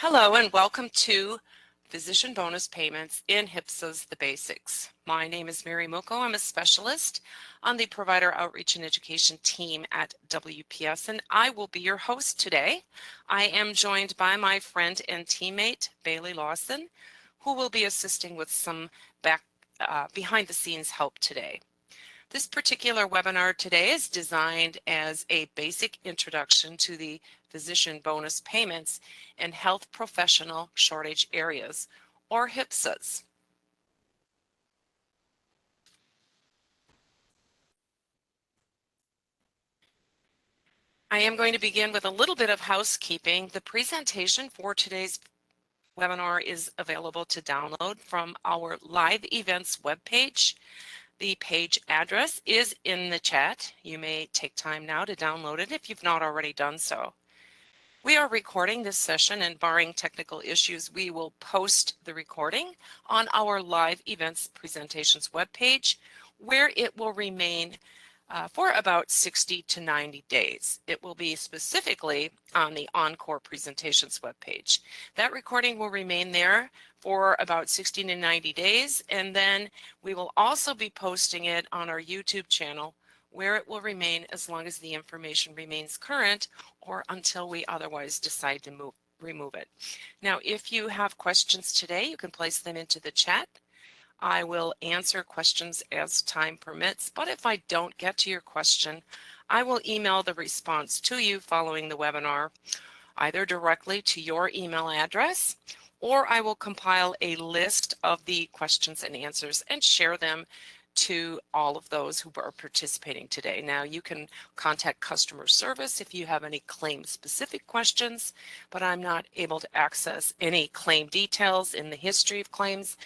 Hello and welcome to Physician Bonus Payments in HPSA's The Basics. My name is Mary Moko. I'm a specialist on the Provider Outreach and Education team at WPS, and I will be your host today. I am joined by my friend and teammate, Bailey Lawson, who will be assisting with some behind-the-scenes help today. This particular webinar today is designed as a basic introduction to the physician bonus payments in health professional shortage areas, or HPSAs. I am going to begin with a little bit of housekeeping. The presentation for today's webinar is available to download from our live events webpage. The page address is in the chat. You may take time now to download it if you've not already done so. We are recording this session, and barring technical issues, we will post the recording on our live events presentations webpage, where it will remain for about 60 to 90 days. It will be specifically on the Encore Presentations webpage. That recording will remain there for about 60 to 90 days, and then we will also be posting it on our YouTube channel, where it will remain as long as the information remains current or until we otherwise decide to remove it. Now, if you have questions today, you can place them into the chat. I will answer questions as time permits, but if I don't get to your question, I will email the response to you following the webinar, either directly to your email address, or I will compile a list of the questions and answers and share them to all of those who are participating today. Now, you can contact customer service if you have any claim-specific questions, but I'm not able to access any claim details in the history of claims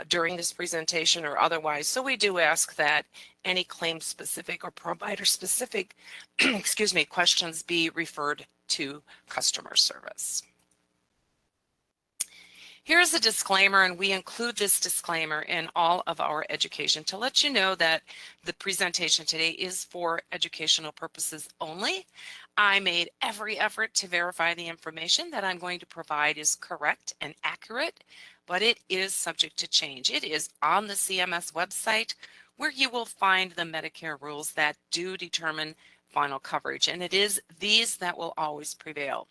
during this presentation or otherwise. So we do ask that any claim-specific or provider-specific excuse me, questions be referred to customer service. Here's a disclaimer, and we include this disclaimer in all of our education to let you know that the presentation today is for educational purposes only. I made every effort to verify the information that I'm going to provide is correct and accurate, but it is subject to change. It is on the CMS website, where you will find the Medicare rules that do determine final coverage, and it is these that will always prevail.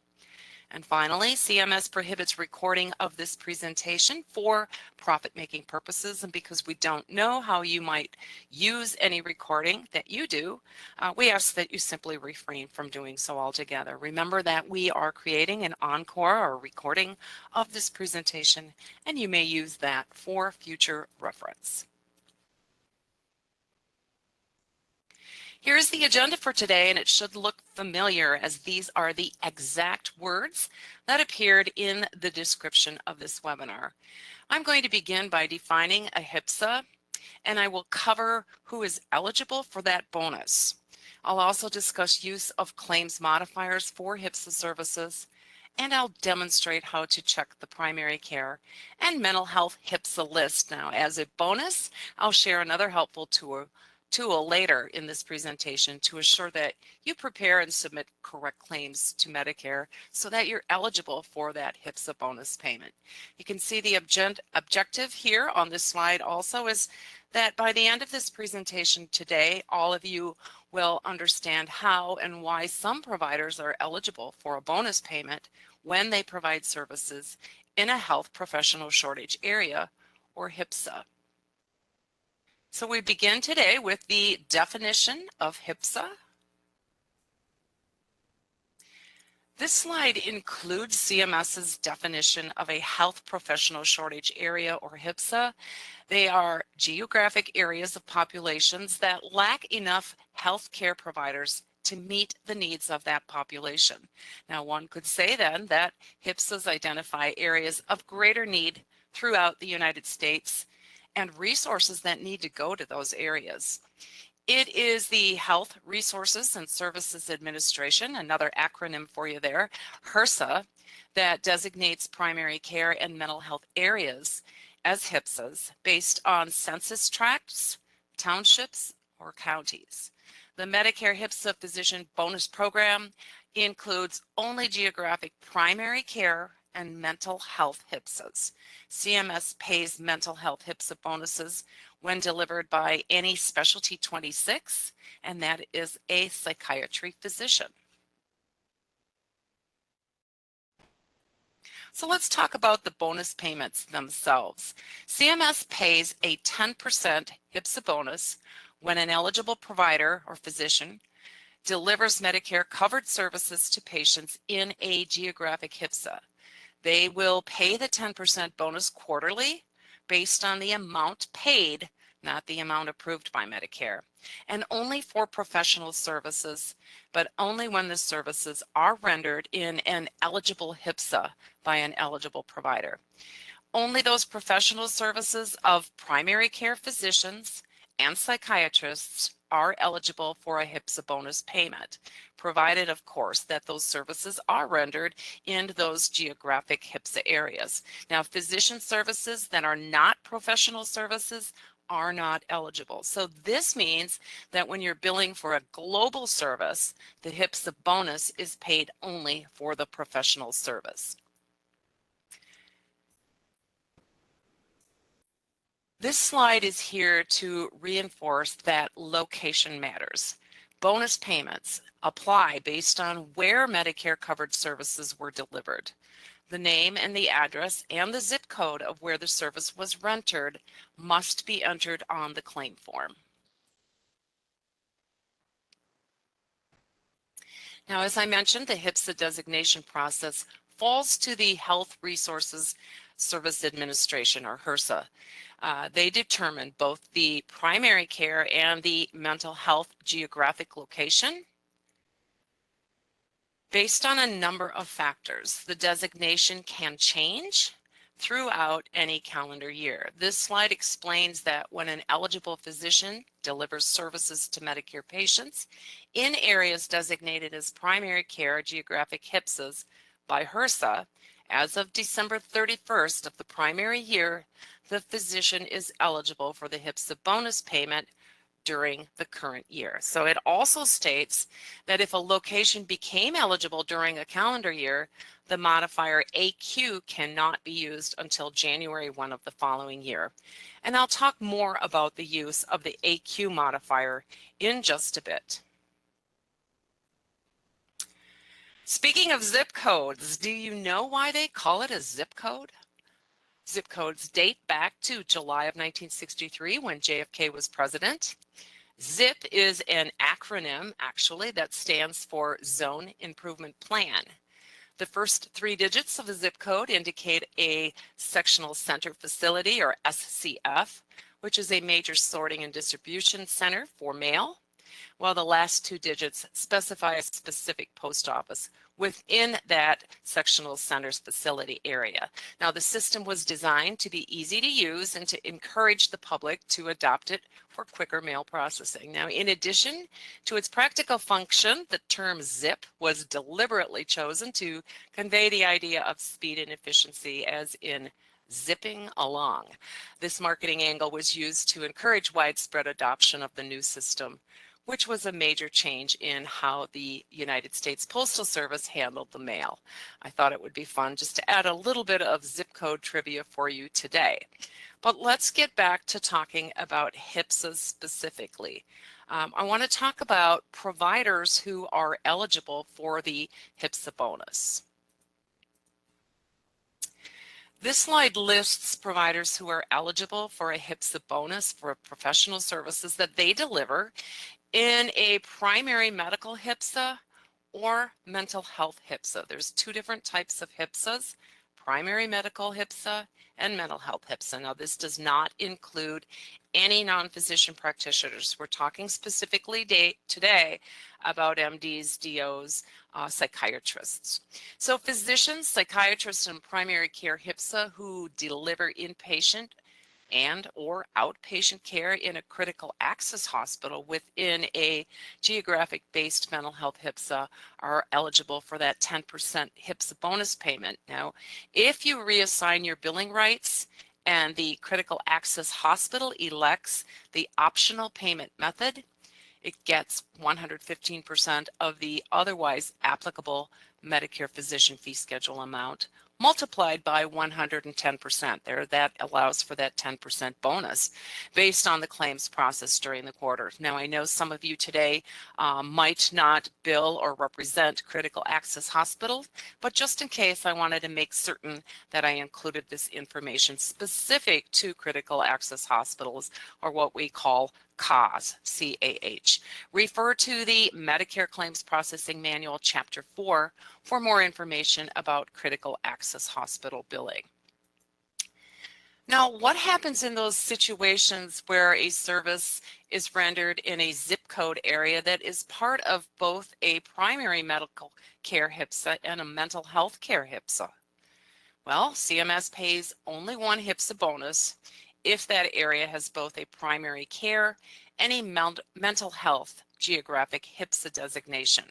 And finally, CMS prohibits recording of this presentation for profit-making purposes, and because we don't know how you might use any recording that you do, we ask that you simply refrain from doing so altogether. Remember that we are creating an encore or recording of this presentation, and you may use that for future reference. Here's the agenda for today, and it should look familiar, as these are the exact words that appeared in the description of this webinar. I'm going to begin by defining a HPSA, and I will cover who is eligible for that bonus. I'll also discuss use of claims modifiers for HPSA services, and I'll demonstrate how to check the primary care and mental health HPSA list. Now, as a bonus, I'll share another helpful tool later in this presentation to assure that you prepare and submit correct claims to Medicare so that you're eligible for that HPSA bonus payment. You can see the objective here on this slide also is that by the end of this presentation today, all of you will understand how and why some providers are eligible for a bonus payment when they provide services in a health professional shortage area, or HPSA. So we begin today with the definition of HPSA. This slide includes CMS's definition of a health professional shortage area, or HPSA. They are geographic areas of populations that lack enough health care providers to meet the needs of that population. Now, one could say then that HPSAs identify areas of greater need throughout the United States and resources that need to go to those areas. It is the Health Resources and Services Administration, another acronym for you there, HRSA, that designates primary care and mental health areas as HPSAs based on census tracts, townships, or counties. The Medicare HPSA Physician Bonus Program includes only geographic primary care and mental health HPSAs. CMS pays mental health HPSA bonuses when delivered by any specialty 26, and that is a psychiatry physician. So let's talk about the bonus payments themselves. CMS pays a 10% HPSA bonus when an eligible provider or physician delivers Medicare covered services to patients in a geographic HPSA. They will pay the 10% bonus quarterly based on the amount paid, not the amount approved by Medicare, and only for professional services, but only when the services are rendered in an eligible HPSA by an eligible provider. Only those professional services of primary care physicians and psychiatrists are eligible for a HPSA bonus payment, provided, of course, that those services are rendered in those geographic HPSA areas. Now, physician services that are not professional services are not eligible. So this means that when you're billing for a global service, the HPSA bonus is paid only for the professional service. This slide is here to reinforce that location matters. Bonus payments apply based on where Medicare covered services were delivered. The name and the address and the zip code of where the service was rendered must be entered on the claim form. Now, as I mentioned, the HPSA designation process falls to the Health Resources Service Administration, or HRSA. They determine both the primary care and the mental health geographic location. Based on a number of factors, the designation can change throughout any calendar year. This slide explains that when an eligible physician delivers services to Medicare patients in areas designated as primary care geographic HPSAs by HRSA, as of December 31st of the primary year, the physician is eligible for the HPSA bonus payment during the current year. So it also states that if a location became eligible during a calendar year, the modifier AQ cannot be used until January 1 of the following year. And I'll talk more about the use of the AQ modifier in just a bit. Speaking of zip codes, do you know why they call it a zip code? Zip codes date back to July of 1963 when JFK was president. ZIP is an acronym, actually, that stands for Zone Improvement Plan. The first 3 digits of the zip code indicate a sectional center facility, or SCF, which is a major sorting and distribution center for mail, while the last 2 digits specify a specific post office within that sectional center's facility area. Now, the system was designed to be easy to use and to encourage the public to adopt it for quicker mail processing. Now, in addition to its practical function, the term zip was deliberately chosen to convey the idea of speed and efficiency, as in zipping along. This marketing angle was used to encourage widespread adoption of the new system, which was a major change in how the United States Postal Service handled the mail. I thought it would be fun just to add a little bit of zip code trivia for you today. But let's get back to talking about HPSAs specifically. I want to talk about providers who are eligible for the HPSA bonus. This slide lists providers who are eligible for a HPSA bonus for professional services that they deliver in a primary medical HPSA or mental health HPSA. There's 2 different types of HPSAs, primary medical HPSA and mental health HPSA. Now, this does not include any non-physician practitioners. We're talking specifically today about MDs, DOs, psychiatrists. So physicians, psychiatrists, and primary care HPSA who deliver inpatient and or outpatient care in a critical access hospital within a geographic-based mental health HPSA are eligible for that 10% HPSA bonus payment. Now, if you reassign your billing rights and the critical access hospital elects the optional payment method, it gets 115% of the otherwise applicable Medicare physician fee schedule amount multiplied by 110%. There, that allows for that 10% bonus based on the claims processed during the quarter. Now, I know some of you today might not bill or represent critical access hospitals, but just in case, I wanted to make certain that I included this information specific to critical access hospitals, or what we call CAHs, C-A-H. Refer to the Medicare Claims Processing Manual, Chapter 4, for more information about critical access hospital billing. Now, what happens in those situations where a service is rendered in a zip code area that is part of both a primary medical care HPSA and a mental health care HPSA? Well, CMS pays only one HPSA bonus if that area has both a primary care and a mental health geographic HPSA designation.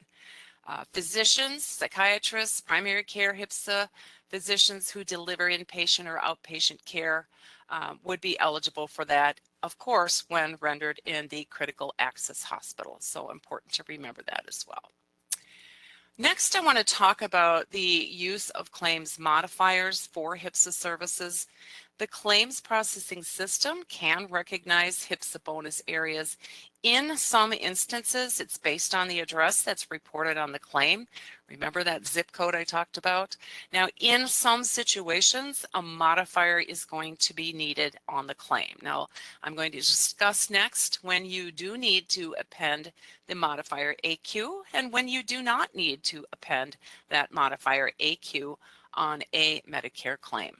Physicians, psychiatrists, primary care HPSA physicians who deliver inpatient or outpatient care would be eligible for that, of course, when rendered in the critical access hospital. So important to remember that as well. Next, I want to talk about the use of claims modifiers for HPSA services. The claims processing system can recognize HPSA bonus areas. In some instances, it's based on the address that's reported on the claim. Remember that zip code I talked about? Now, in some situations, a modifier is going to be needed on the claim. Now, I'm going to discuss next when you do need to append the modifier AQ and when you do not need to append that modifier AQ on a Medicare claim.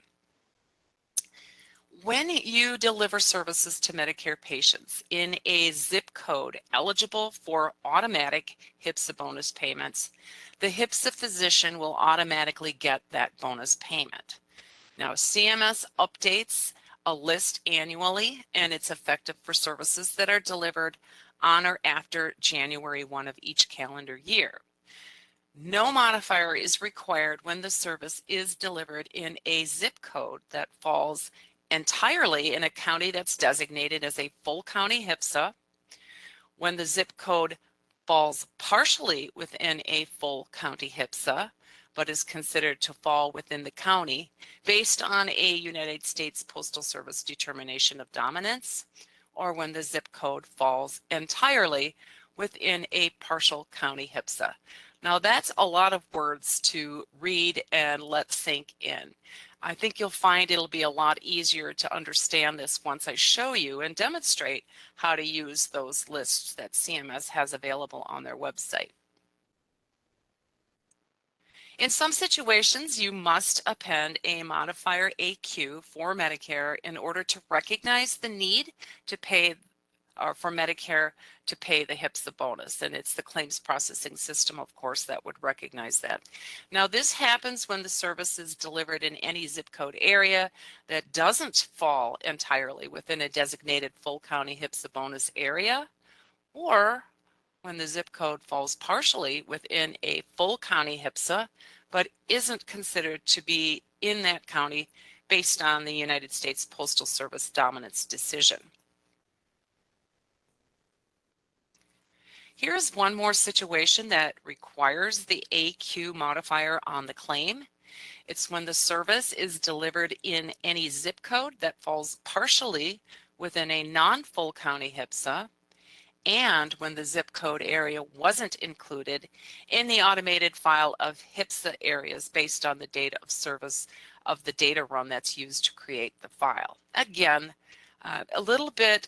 When you deliver services to Medicare patients in a zip code eligible for automatic HPSA bonus payments, the HPSA physician will automatically get that bonus payment. Now, CMS updates a list annually, and it's effective for services that are delivered on or after January 1 of each calendar year. No modifier is required when the service is delivered in a zip code that falls entirely in a county that's designated as a full county HPSA, when the zip code falls partially within a full county HPSA, but is considered to fall within the county based on a United States Postal Service determination of dominance, or when the zip code falls entirely within a partial county HPSA. Now, that's a lot of words to read and let sink in. I think you'll find it'll be a lot easier to understand this once I show you and demonstrate how to use those lists that CMS has available on their website. In some situations, you must append a modifier AQ for Medicare in order to recognize the need to pay or for Medicare to pay the HPSA bonus, and it's the claims processing system, of course, that would recognize that. Now, this happens when the service is delivered in any zip code area that doesn't fall entirely within a designated full county HPSA bonus area, or when the zip code falls partially within a full county HPSA, but isn't considered to be in that county based on the United States Postal Service dominance decision. Here's one more situation that requires the AQ modifier on the claim. It's when the service is delivered in any zip code that falls partially within a non-full county HPSA, and when the zip code area wasn't included in the automated file of HPSA areas based on the date of service of the data run that's used to create the file. Again, a little bit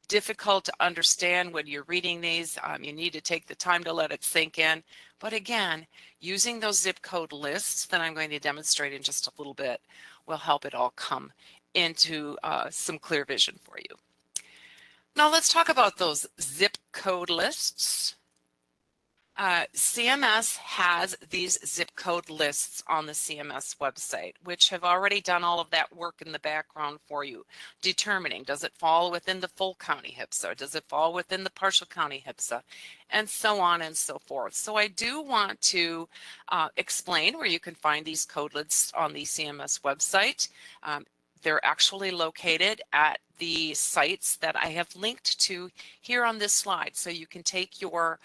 difficult to understand when you're reading these. You need to take the time to let it sink in. But again, using those zip code lists that I'm going to demonstrate in just a little bit will help it all come into some clear vision for you. Now let's talk about those zip code lists. CMS has these zip code lists on the CMS website, which have already done all of that work in the background for you, determining does it fall within the full county HPSA, does it fall within the partial county HPSA, and so on and so forth. So I do want to explain where you can find these code lists on the CMS website. they're actually located at the sites that I have linked to here on this slide. So you can take your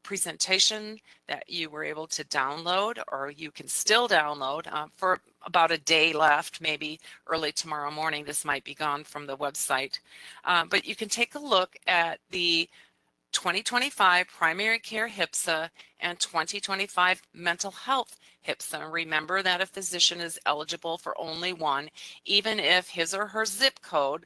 presentation that you were able to download, or you can still download for about a day left, maybe early tomorrow morning. This might be gone from the website. But you can take a look at the 2025 primary care HPSA and 2025 mental health HPSA. Remember that a physician is eligible for only one, even if his or her zip code,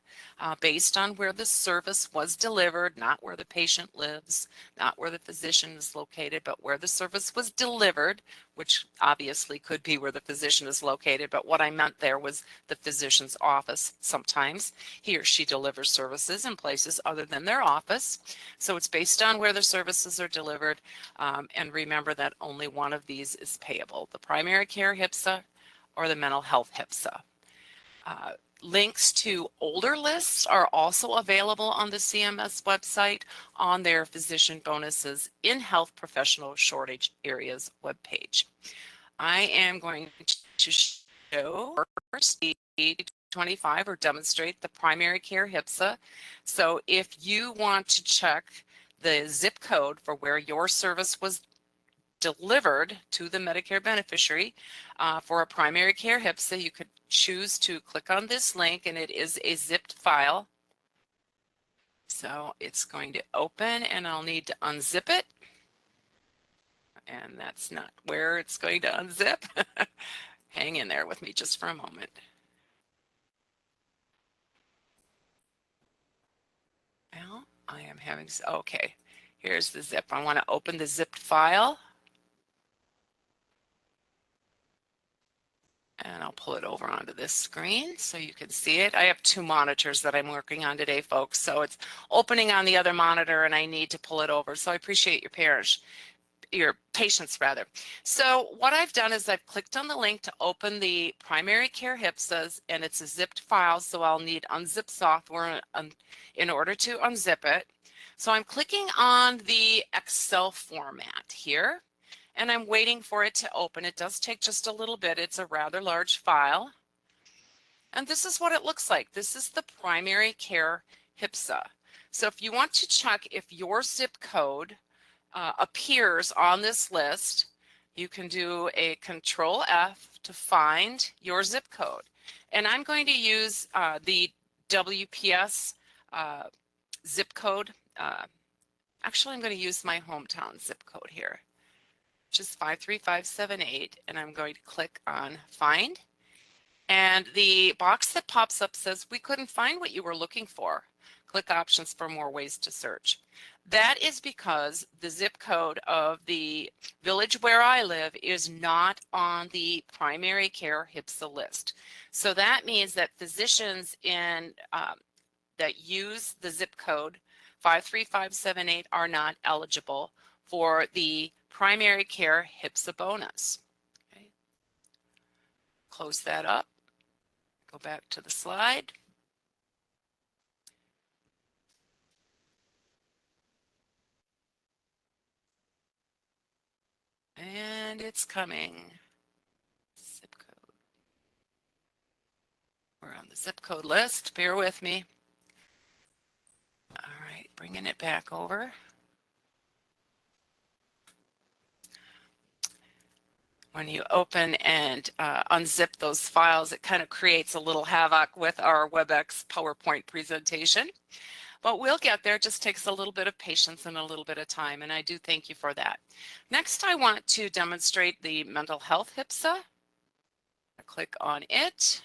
based on where the service was delivered, not where the patient lives, not where the physician is located, but where the service was delivered, which obviously could be where the physician is located, but what I meant there was the physician's office. Sometimes he or she delivers services in places other than their office. So it's based on where the services are delivered, and remember that only one of these is payable, the primary care HPSA or the mental health HPSA. Links to older lists are also available on the CMS website on their physician bonuses in health professional shortage areas webpage. I am going to show first the 25 or demonstrate the primary care HPSA. So if you want to check the zip code for where your service was delivered to the Medicare beneficiary for a primary care HPSA, you could choose to click on this link, and it is a zipped file. So it's going to open, and I'll need to unzip it. And that's not where it's going to unzip. Hang in there with me just for a moment. Well, I am having, okay, here's the zip. I want to open the zipped file. And I'll pull it over onto this screen so you can see it. I have two monitors that I'm working on today, folks. So it's opening on the other monitor and I need to pull it over. So I appreciate your patience rather. So what I've done is I've clicked on the link to open the primary care HPSAs, and it's a zipped file. So I'll need unzip software in order to unzip it. So I'm clicking on the Excel format here, and I'm waiting for it to open. It does take just a little bit. It's a rather large file. And this is what it looks like. This is the primary care HPSA. So if you want to check if your zip code appears on this list, you can do a Control F to find your zip code. And I'm going to use the WPS zip code. Actually, I'm going to use my hometown zip code here, which is 53578, and I'm going to click on Find. And the box that pops up says, we couldn't find what you were looking for. Click options for more ways to search. That is because the zip code of the village where I live is not on the primary care HPSA list. So that means that physicians that use the zip code 53578 are not eligible for the primary care HPSA bonus. Okay. Close that up. Go back to the slide. And it's coming. Zip code. We're on the zip code list. Bear with me. All right, bringing it back over. When you open and unzip those files, it kind of creates a little havoc with our WebEx PowerPoint presentation. But we'll get there. It just takes a little bit of patience and a little bit of time, and I do thank you for that. Next, I want to demonstrate the mental health HPSA. Click on it.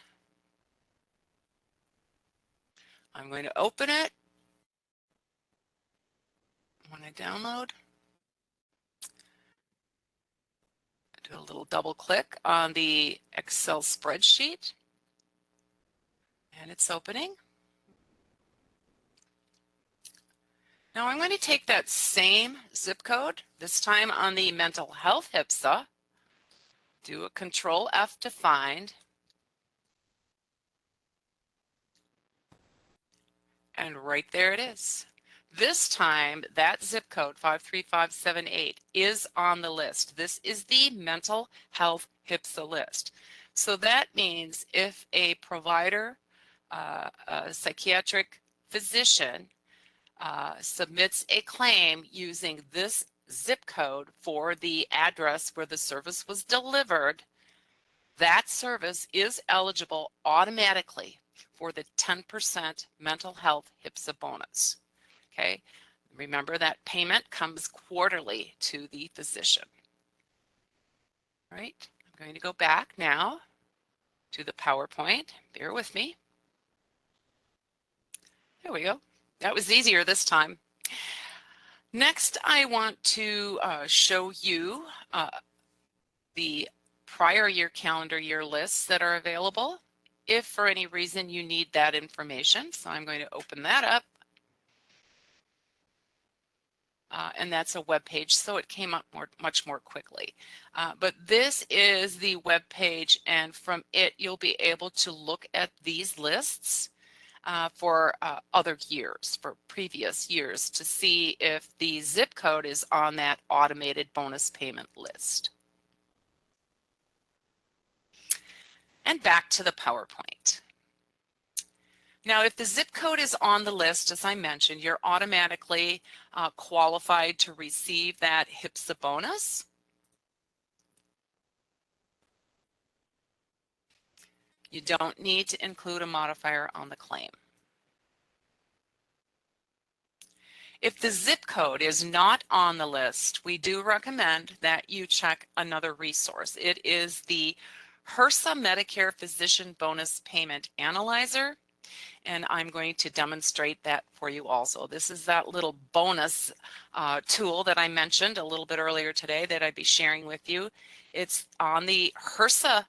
I'm going to open it. When I download, do a little double click on the Excel spreadsheet, and it's opening. Now I'm going to take that same zip code, this time on the mental health HPSA, do a Control F to find, and right there it is. This time that zip code 53578 is on the list. This is the mental health HPSA list. So that means if a provider, a psychiatric physician, submits a claim using this zip code for the address where the service was delivered, that service is eligible automatically for the 10% mental health HPSA bonus. Okay, remember that payment comes quarterly to the physician. All right, I'm going to go back now to the PowerPoint. Bear with me. There we go. That was easier this time. Next, I want to show you the prior year calendar year lists that are available if for any reason you need that information. So I'm going to open that up. And that's a web page, so it came up much more quickly. But this is the web page, and from it you'll be able to look at these lists for other years, for previous years, to see if the zip code is on that automated bonus payment list. And back to the PowerPoint. Now, if the zip code is on the list, as I mentioned, you're automatically qualified to receive that HPSA bonus. You don't need to include a modifier on the claim. If the zip code is not on the list, we do recommend that you check another resource. It is the HPSA Medicare Physician Bonus Payment Analyzer, and I'm going to demonstrate that for you also. This is that little bonus tool that I mentioned a little bit earlier today that I'd be sharing with you. It's on the HPSA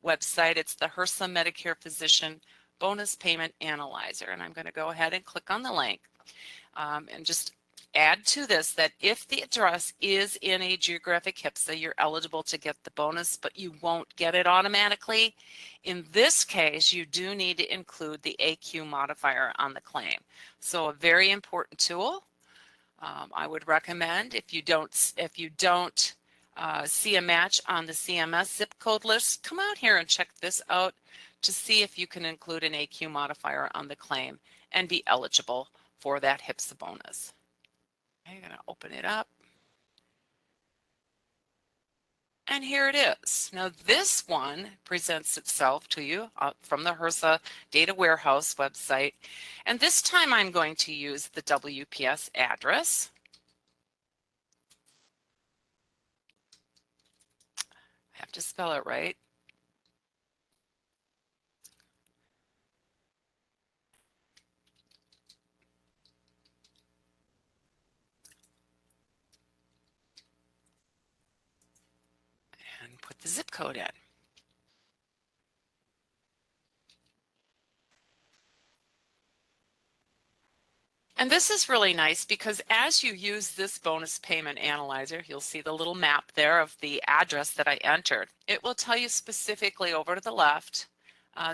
website. It's the HPSA Medicare Physician Bonus Payment Analyzer, and I'm going to go ahead and click on the link. And just add to this that if the address is in a geographic HPSA, you're eligible to get the bonus, but you won't get it automatically. In this case, you do need to include the AQ modifier on the claim. So a very important tool. I would recommend if you don't see a match on the CMS zip code list, come out here and check this out to see if you can include an AQ modifier on the claim and be eligible for that HPSA bonus. I'm going to open it up. And here it is. Now this one presents itself to you from the HPSA Data Warehouse website. And this time I'm going to use the WPS address. I have to spell it right. And put the zip code in. And this is really nice because as you use this bonus payment analyzer, you'll see the little map there of the address that I entered. It will tell you specifically over to the left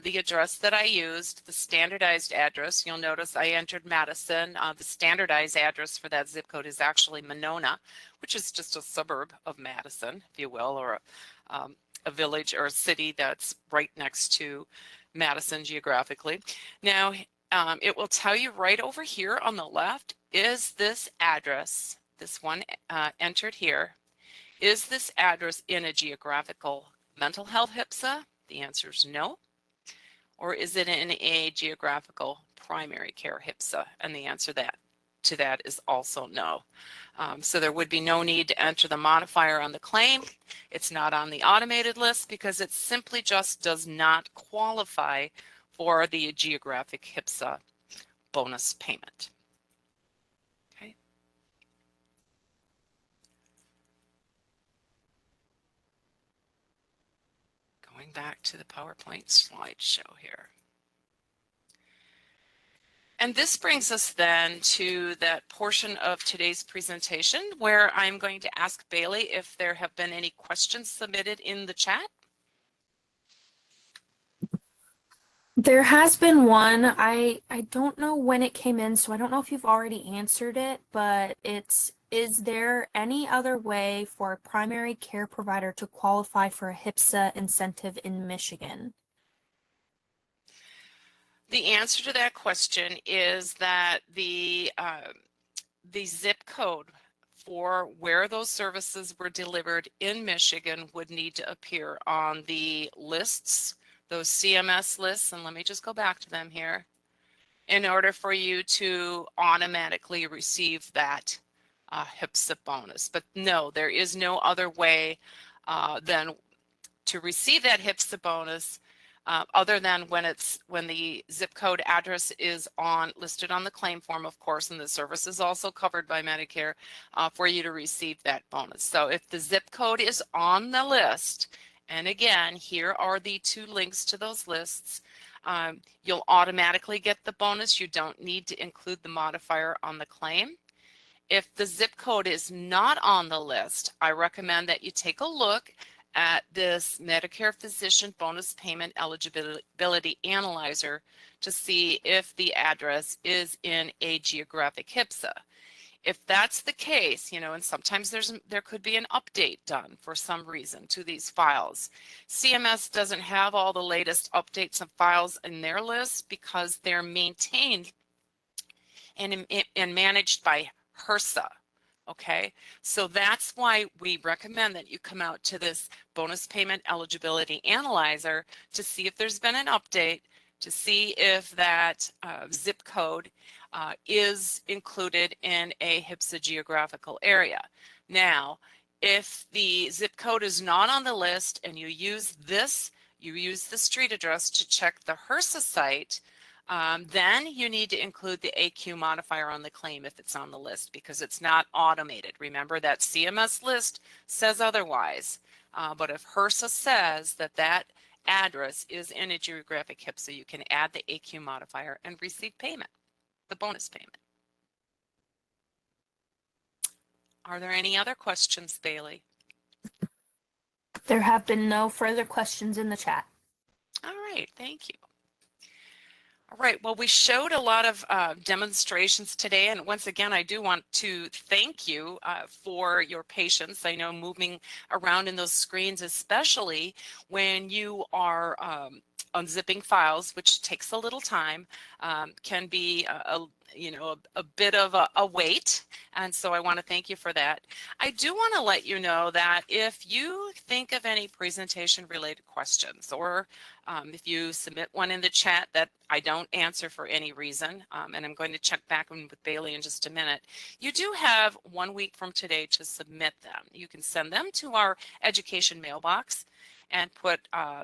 the address that I used, the standardized address. You'll notice I entered Madison. The standardized address for that zip code is actually Monona, which is just a suburb of Madison, if you will, or a village or a city that's right next to Madison geographically. Now, it will tell you right over here on the left, is this address, this one entered here, is this address in a geographical mental health HPSA? The answer is no. Or is it in a geographical primary care HPSA? And the answer to that is also no. So there would be no need to enter the modifier on the claim. It's not on the automated list because it simply just does not qualify for the geographic HPSA bonus payment. Okay. Going back to the PowerPoint slideshow here. And this brings us then to that portion of today's presentation where I'm going to ask Bailey if there have been any questions submitted in the chat. There has been one. I don't know when it came in, so I don't know if you've already answered it, but it's Is there any other way for a primary care provider to qualify for a HPSA incentive in Michigan? The answer to that question is that the zip code for where those services were delivered in Michigan would need to appear on the lists, those CMS lists, and let me just go back to them here, in order for you to automatically receive that HPSA bonus. But no, there is no other way than to receive that HPSA bonus other than when the zip code address is listed on the claim form, of course, and the service is also covered by Medicare for you to receive that bonus. So if the zip code is on the list, and again, here are the 2 links to those lists, you'll automatically get the bonus. You don't need to include the modifier on the claim. If the zip code is not on the list, I recommend that you take a look at this Medicare Physician Bonus Payment Eligibility Analyzer to see if the address is in a geographic HPSA. If that's the case, you know, and sometimes there could be an update done for some reason to these files. CMS doesn't have all the latest updates of files in their list because they're maintained and managed by HPSA. Okay, so that's why we recommend that you come out to this bonus payment eligibility analyzer to see if there's been an update, to see if that zip code is included in a HPSA geographical area. Now, if the zip code is not on the list and you use the street address to check the HPSA site, then you need to include the AQ modifier on the claim if it's on the list, because it's not automated. Remember that CMS list says otherwise, but if HPSA says that that address is in a geographic HPSA, you can add the AQ modifier and receive payment, the bonus payment. Are there any other questions, Bailey? There have been no further questions in the chat. All right, thank you. All right, well, we showed a lot of demonstrations today, and once again, I do want to thank you for your patience. I know moving around in those screens, especially when you are unzipping files, which takes a little time, can be a bit of a wait, and so I want to thank you for that. I do want to let you know that if you think of any presentation related questions, or if you submit one in the chat that I don't answer for any reason, and I'm going to check back in with Bailey in just a minute, you do have 1 week from today to submit them. You can send them to our education mailbox and put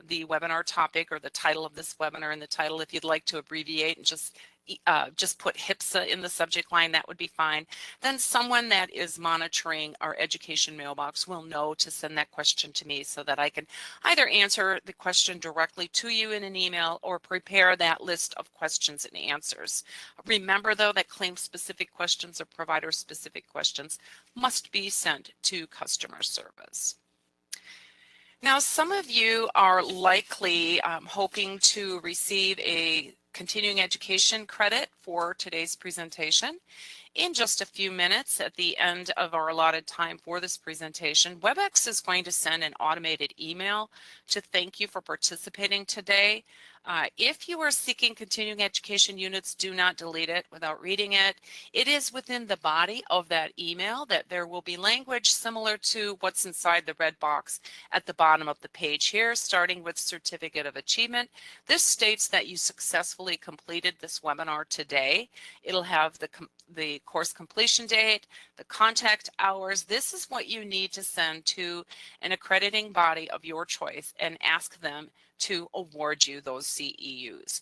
the webinar topic or the title of this webinar in the title. If you'd like to abbreviate and just put HPSA in the subject line, that would be fine. Then someone that is monitoring our education mailbox will know to send that question to me so that I can either answer the question directly to you in an email or prepare that list of questions and answers. Remember, though, that claim-specific questions or provider-specific questions must be sent to customer service. Now, some of you are likely hoping to receive a continuing education credit for today's presentation. In just a few minutes at the end of our allotted time for this presentation, WebEx is going to send an automated email to thank you for participating today. If you are seeking continuing education units, do not delete it without reading it. It is within the body of that email that there will be language similar to what's inside the red box at the bottom of the page here, starting with Certificate of Achievement. This states that you successfully completed this webinar today. It'll have the course completion date, the contact hours. This is what you need to send to an accrediting body of your choice and ask them to award you those CEUs.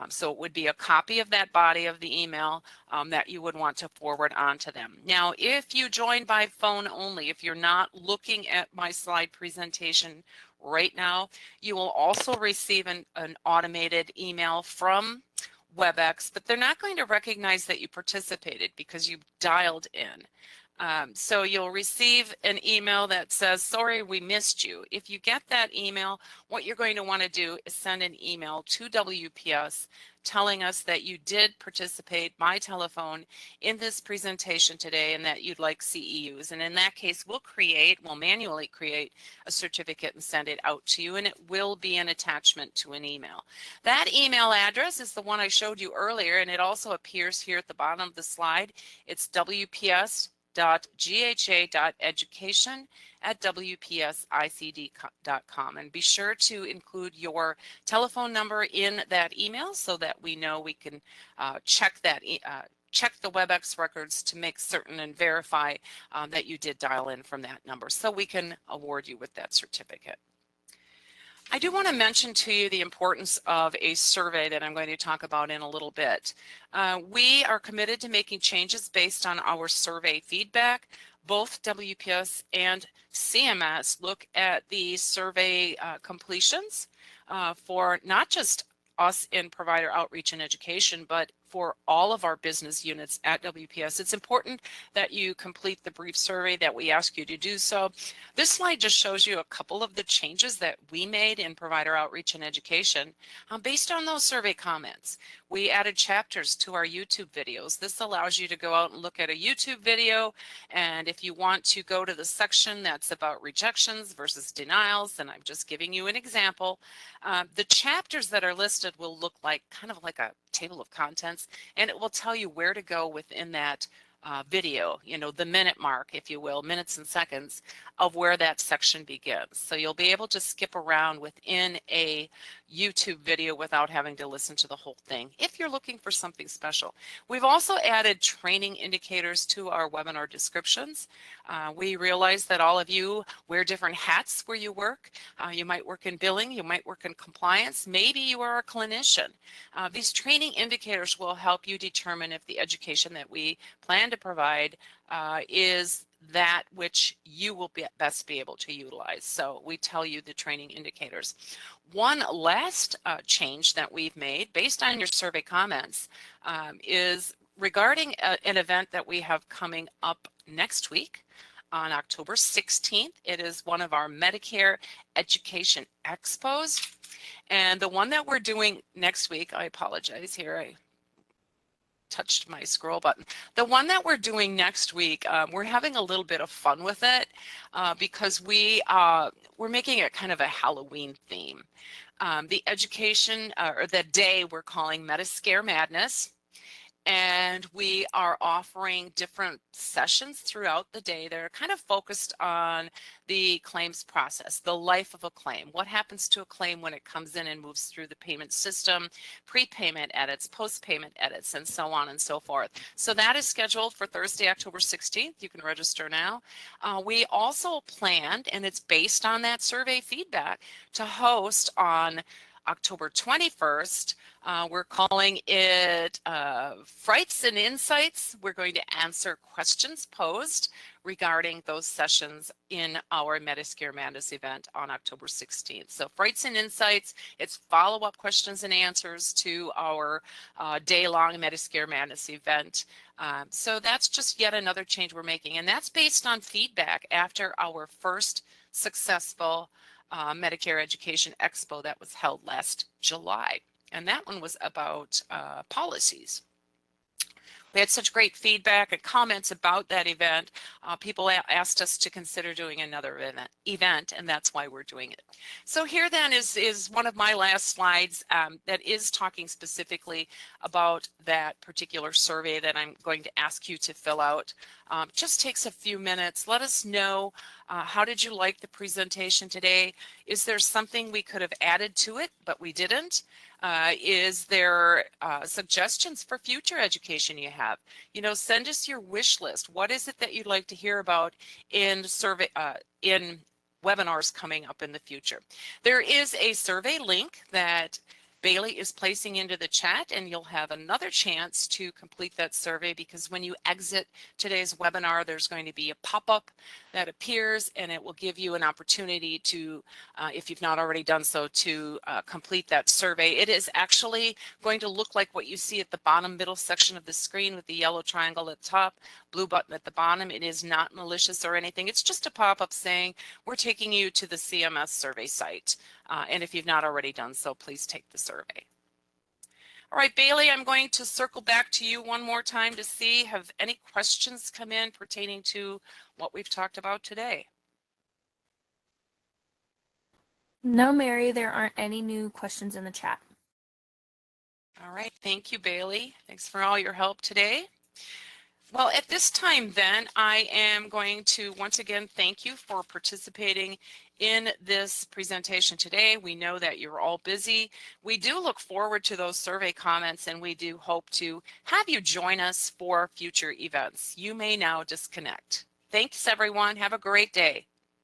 So it would be a copy of that body of the email that you would want to forward on to them. Now, if you join by phone only, if you're not looking at my slide presentation right now, you will also receive an automated email from WebEx, but they're not going to recognize that you participated because you dialed in. So you'll receive an email that says, sorry, we missed you. If you get that email, what you're going to want to do is send an email to WPS telling us that you did participate by telephone in this presentation today and that you'd like CEUs. And in that case, we'll manually create a certificate and send it out to you, and it will be an attachment to an email. That email address is the one I showed you earlier, and it also appears here at the bottom of the slide. It's wps.gha.education@wpsicd.com, and be sure to include your telephone number in that email so that we know we can check the WebEx records to make certain and verify that you did dial in from that number so we can award you with that certificate. I do want to mention to you the importance of a survey that I'm going to talk about in a little bit. We are committed to making changes based on our survey feedback. Both WPS and CMS look at the survey completions for not just us in provider outreach and education, but for all of our business units at WPS. It's important that you complete the brief survey that we ask you to do so. This slide just shows you a couple of the changes that we made in provider outreach and education based on those survey comments. We added chapters to our YouTube videos. This allows you to go out and look at a YouTube video, and if you want to go to the section that's about rejections versus denials, and I'm just giving you an example, the chapters that are listed will look like kind of like a table of contents, and it will tell you where to go within that video, you know, the minute mark, if you will, minutes and seconds of where that section begins. So you'll be able to skip around within a YouTube video without having to listen to the whole thing if you're looking for something special. We've also added training indicators to our webinar descriptions. We realize that all of you wear different hats where you work. You might work in billing, you might work in compliance, maybe you are a clinician. These training indicators will help you determine if the education that we plan to provide is that which you will best be able to utilize. So we tell you the training indicators. One last change that we've made based on your survey comments is regarding an event that we have coming up next week on October 16th. It is one of our Medicare Education Expos. And the one that we're doing next week, I apologize here, I touched my scroll button. The one that we're doing next week, we're having a little bit of fun with it because we're making it kind of a Halloween theme. The education or the day we're calling Medicare Madness. And we are offering different sessions throughout the day that are kind of focused on the claims process, the life of a claim, what happens to a claim when it comes in and moves through the payment system, prepayment edits, post-payment edits, and so on and so forth. So that is scheduled for Thursday, October 16th. You can register now. We also planned, and it's based on that survey feedback, to host on October 21st. We're calling it Frights and Insights. We're going to answer questions posed regarding those sessions in our Medicare Madness event on October 16th. So Frights and Insights, it's follow-up questions and answers to our day-long Medicare Madness event. So that's just yet another change we're making, and that's based on feedback after our first successful Medicare Education Expo that was held last July. And that one was about policies. We had such great feedback and comments about that event. People asked us to consider doing another event, and that's why we're doing it. So here then is one of my last slides that is talking specifically about that particular survey that I'm going to ask you to fill out. Just takes a few minutes. Let us know how did you like the presentation today? Is there something we could have added to it, but we didn't? Is there suggestions for future education you have? You know, send us your wish list. What is it that you'd like to hear about in webinars coming up in the future? There is a survey link that Bailey is placing into the chat, and you'll have another chance to complete that survey, because when you exit today's webinar, there's going to be a pop-up that appears, and it will give you an opportunity to, if you've not already done so, to complete that survey. It is actually going to look like what you see at the bottom middle section of the screen with the yellow triangle at the top, blue button at the bottom. It is not malicious or anything. It's just a pop-up saying we're taking you to the CMS survey site. And if you've not already done so, please take the survey. All right, Bailey, I'm going to circle back to you one more time to see, have any questions come in pertaining to what we've talked about today? No, Mary, there aren't any new questions in the chat. All right, thank you, Bailey. Thanks for all your help today. Well, at this time then, I am going to once again thank you for participating in this presentation today. We know that you're all busy. We do look forward to those survey comments, and we do hope to have you join us for future events. You may now disconnect. Thanks, everyone. Have a great day.